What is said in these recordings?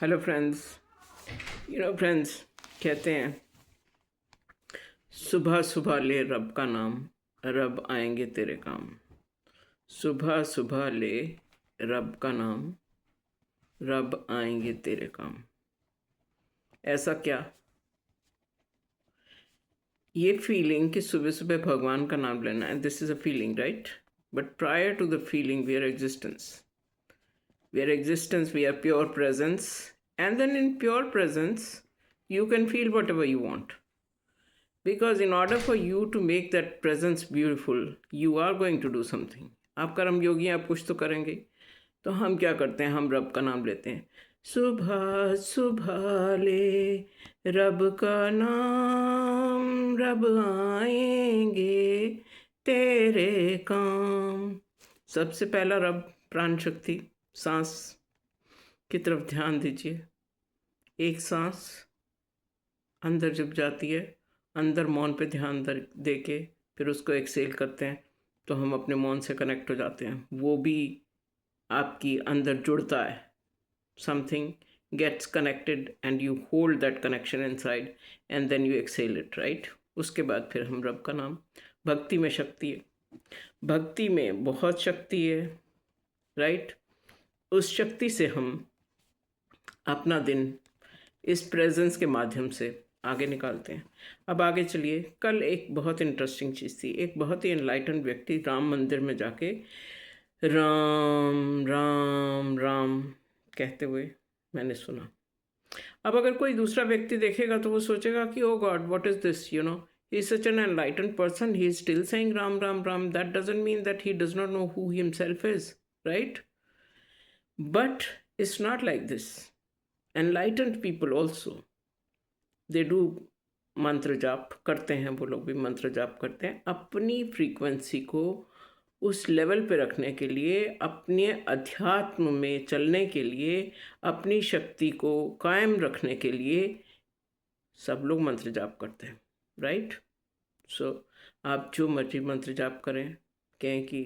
Hello friends. Friends, कहते हैं सुबह सुबह ले रब का नाम, रब आएंगे तेरे काम। सुबह सुबह ले रब का नाम, रब आएंगे तेरे काम। ऐसा क्या? ये फीलिंग कि सुबह सुबह भगवान का नाम लेना है, this is a feeling, right? But prior to the feeling we are existence. We are existence, we are pure presence, and then in pure presence you can feel whatever you want. Because in order for you to make that presence beautiful, you are going to do something. आप कर्म योगी हैं, आप कुछ तो करेंगे. तो हम क्या करते हैं? हम रब का नाम लेते हैं. सुबह सुबह ले रब का नाम, रब आएंगे तेरे काम. सबसे पहला रब, प्राण शक्ति, सांस की तरफ ध्यान दीजिए. एक सांस अंदर जब जाती है, अंदर मौन पे ध्यान दे के फिर उसको एक्सेल करते हैं, तो हम अपने मौन से कनेक्ट हो जाते हैं. वो भी आपकी अंदर जुड़ता है. Something gets connected and you hold that connection inside and then you exhale it, right? उसके बाद फिर हम रब का नाम. भक्ति में शक्ति है, भक्ति में बहुत शक्ति है, राइट? उस शक्ति से हम अपना दिन इस प्रेजेंस के माध्यम से आगे निकालते हैं. अब आगे चलिए. कल एक बहुत इंटरेस्टिंग चीज़ थी. एक बहुत ही एनलाइटन व्यक्ति राम मंदिर में जाके राम राम राम कहते हुए मैंने सुना. अब अगर कोई दूसरा व्यक्ति देखेगा तो वो सोचेगा कि oh God, what is this, he is such an enlightened person, he is still saying ram ram ram. That doesn't mean that he does not know who he himself is, right? But it's not like this. Enlightened people also, they do मंत्र जाप करते हैं. वो लोग भी मंत्र जाप करते हैं अपनी फ्रीक्वेंसी को उस लेवल पे रखने के लिए, अपने अध्यात्म में चलने के लिए, अपनी शक्ति को कायम रखने के लिए सब लोग मंत्र जाप करते हैं, राइट? सो आप जो मर्जी मंत्र जाप करें, कहें कि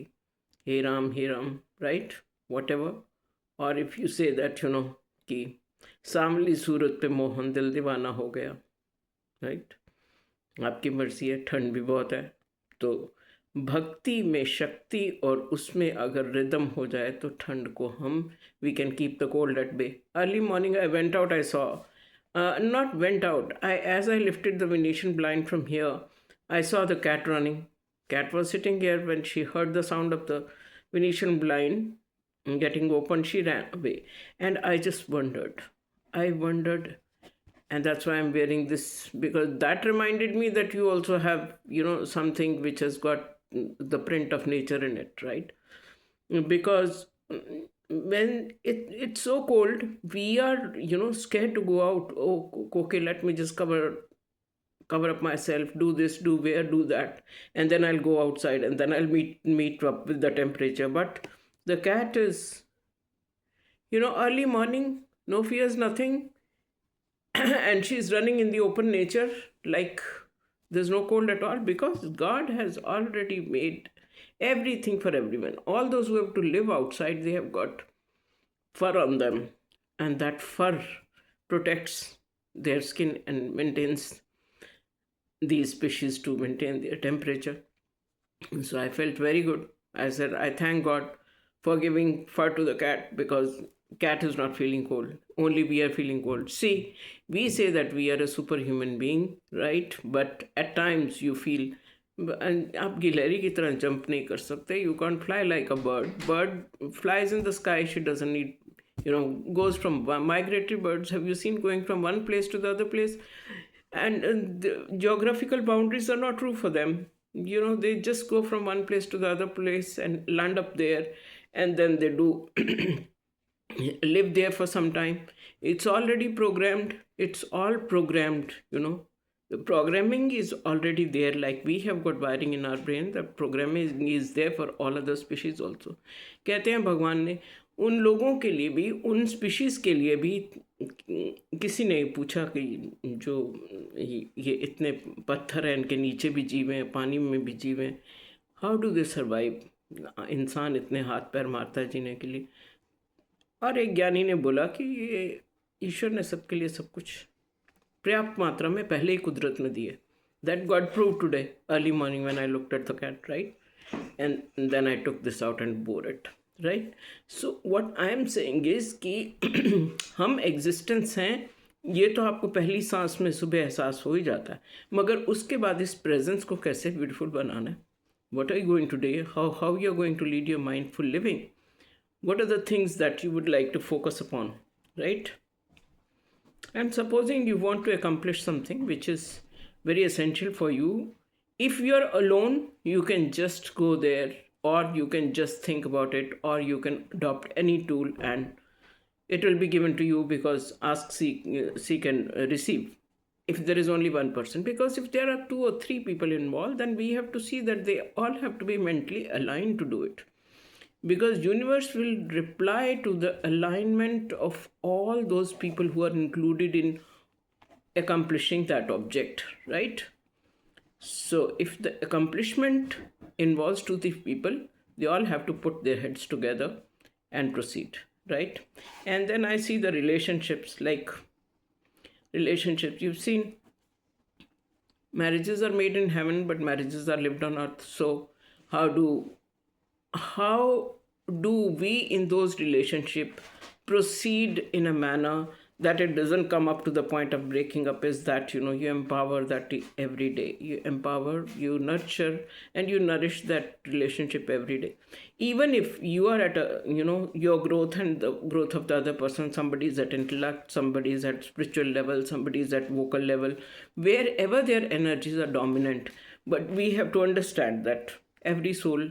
हे राम, राइट? What ever. और इफ़ यू से दैट कि सांवली सूरत पे मोहन दिल दीवाना हो गया, राइट? आपकी मर्जी है. ठंड भी बहुत है, तो भक्ति में शक्ति और उसमें अगर रिदम हो जाए तो ठंड को हम we can keep the cold at bay. Early morning I went out, I saw not went out. As I lifted the Venetian blind from here, I saw the cat running. Cat was sitting here. When she heard the sound of the Venetian blind getting open, she ran away. And I just wondered. And that's why I'm wearing this, because that reminded me that you also have, something which has got the print of nature in it, right? Because when it's so cold, we are scared to go out. Oh, okay, let me just cover up myself, do this, do where, do that, and then I'll go outside and then I'll meet up with the temperature. But the cat is early morning, no fears, nothing. And she's running in the open nature like there's no cold at all, because God has already made everything for everyone. All those who have to live outside, they have got fur on them, and that fur protects their skin and maintains these species to maintain their temperature. So I felt very good. I said, I thank God for giving fur to the cat, because cat is not feeling cold. Only we are feeling cold. See, we say that we are a superhuman being, right? But at times you feel, आप गिलहरी की तरह jump नहीं कर सकते. You can't fly like a bird. Bird flies in the sky. She doesn't need, goes from migratory birds. Have you seen going from one place to the other place? And the geographical boundaries are not true for them. They just go from one place to the other place and land up there, and then they do live there for some time. It's already programmed. It's all programmed. The programming is already there. Like we have got wiring in our brain, the programming is there for all other species also. कहते हैं भगवान ने उन लोगों के लिए भी, उन स्पीशीज के लिए भी, किसी ने पूछा कि जो ये इतने पत्थर हैं, इनके नीचे भी जीव हैं, पानी में भी जीव हैं, हाउ डू दे सर्वाइव? इंसान इतने हाथ पैर मारता है जीने के लिए. और एक ज्ञानी ने बोला कि ये ईश्वर ने सबके लिए सब कुछ पर्याप्त मात्रा में पहले ही कुदरत में दी है. That got proved today early morning when I looked at the cat, right? And then I took this out and bore it, right? So what I am saying is कि हम एग्जिस्टेंस हैं, ये तो आपको पहली सांस में सुबह एहसास हो ही जाता है, मगर उसके बाद इस प्रेजेंस को कैसे ब्यूटीफुल बनाना है. What are you going to do? How you are going to lead your mindful living? What are the things that you would like to focus upon, right? And supposing you want to accomplish something which is very essential for you, if you are alone, you can just go there, or you can just think about it, or you can adopt any tool and it will be given to you, because ask, seek and receive. If there is only one person, because if there are 2 or 3 people involved, then we have to see that they all have to be mentally aligned to do it, because universe will reply to the alignment of all those people who are included in accomplishing that object, right? So if the accomplishment involves 2 3 people, they all have to put their heads together and proceed, right? And then I see the relationships, like relationships, you've seen marriages are made in heaven, but marriages are lived on earth. So how do we in those relationships proceed in a manner that it doesn't come up to the point of breaking up? Is that you empower that every day, you empower, you nurture, and you nourish that relationship every day. Even if you are at a your growth and the growth of the other person, somebody is at intellect, somebody is at spiritual level, somebody is at vocal level, wherever their energies are dominant. But we have to understand that every soul,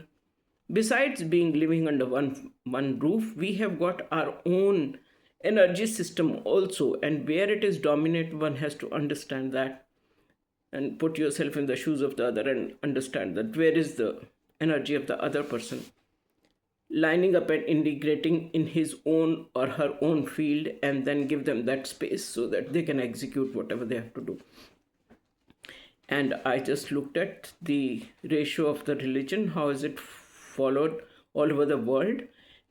besides being living under one roof, we have got our own energy system also, and where it is dominant, one has to understand that and put yourself in the shoes of the other and understand that where is the energy of the other person lining up and integrating in his own or her own field, and then give them that space so that they can execute whatever they have to do. And I just looked at the ratio of the religion, how is it followed all over the world.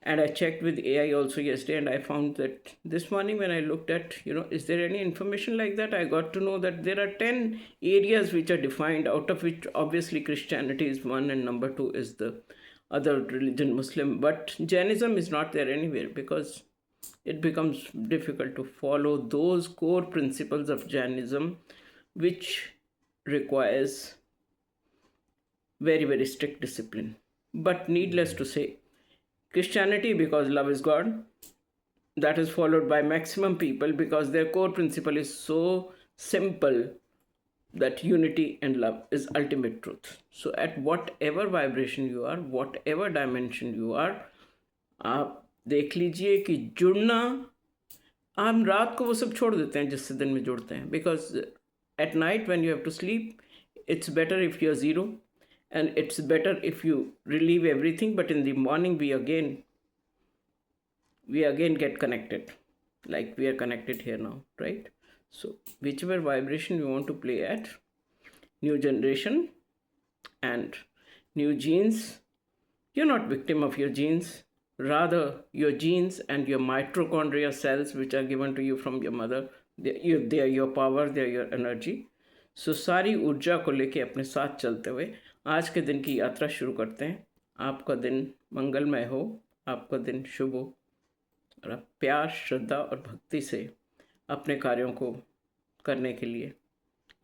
And I checked with AI also yesterday, and I found that this morning when I looked at, is there any information like that? I got to know that there are 10 areas which are defined, out of which obviously Christianity is one, and number 2 is the other religion, Muslim. But Jainism is not there anywhere, because it becomes difficult to follow those core principles of Jainism, which requires very, very strict discipline. But needless to say, Christianity, because love is God, that is followed by maximum people, because their core principle is so simple that unity and love is ultimate truth. So at whatever vibration you are, whatever dimension you are, आप देख लीजिए कि जुड़ना, हम रात को वो सब छोड़ देते हैं जिससे दिन में जुड़ते हैं, because at night when you have to sleep, it's better if you're zero, and it's better if you relieve everything, but in the morning we again get connected, like we are connected here now, right? So whichever vibration we want to play at, new generation and new genes, you're not victim of your genes, rather your genes and your mitochondria cells, which are given to you from your mother, they are your power, they are your energy. So सारी ऊर्जा को लेके अपने साथ चलते हुए आज के दिन की यात्रा शुरू करते हैं. आपका दिन मंगलमय हो, आपका दिन शुभ हो, और आप प्यार, श्रद्धा और भक्ति से अपने कार्यों को करने के लिए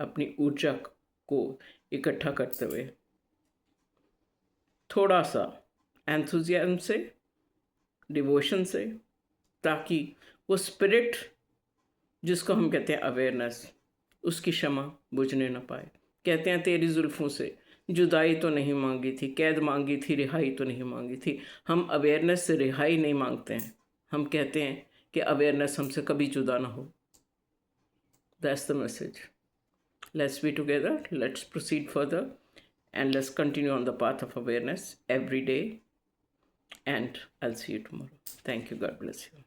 अपनी ऊर्जा को इकट्ठा करते हुए थोड़ा सा एंथुजियाज्म से, डिवोशन से, ताकि वो स्पिरिट जिसको हम कहते हैं अवेयरनेस, उसकी क्षमा बुझने न पाए. कहते हैं तेरी जुल्फ़ों से जुदाई तो नहीं मांगी थी, कैद मांगी थी, रिहाई तो नहीं मांगी थी. हम अवेयरनेस से रिहाई नहीं मांगते हैं, हम कहते हैं कि अवेयरनेस हमसे कभी जुदा ना हो. That's the message. Let's be together, let's proceed further, and let's continue on the path of awareness every day. And I'll see you tomorrow. Thank you. God bless you.